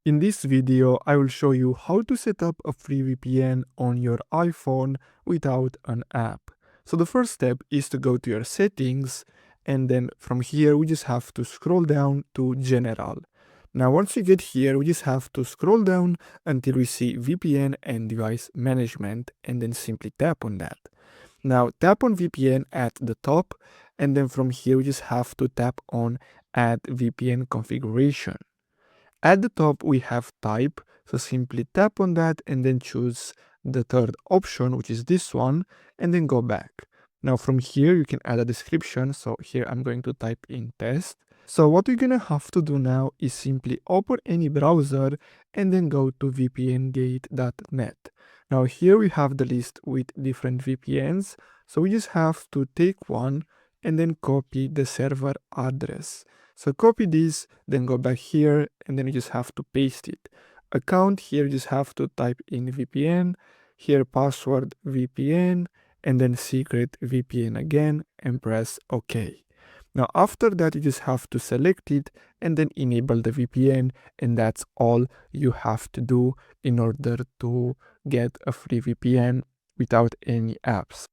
In this video, I will show you how to set up a free VPN on your iPhone without an app. So the first step is to go to your settings, and then from here we just have to scroll down to General. Now once we get here, we just have to scroll down until we see VPN and device management, and then simply tap on that. Now tap on VPN at the top, and then from here we just have to tap on Add VPN Configuration. At the top, we have type, so simply tap on that and then choose the third option, which is this one, and then go back. Now from here, you can add a description. So here I'm going to type in test. So what we're gonna have to do now is simply open any browser and then go to vpngate.net. Now here we have the list with different VPNs. So we just have to take one and then copy the server address. So copy this, then go back here, and then you just have to paste it. Account here, you just have to type in VPN, here password VPN, and then secret VPN again, and press OK. Now after that, you just have to select it and then enable the VPN, and that's all you have to do in order to get a free VPN without any apps.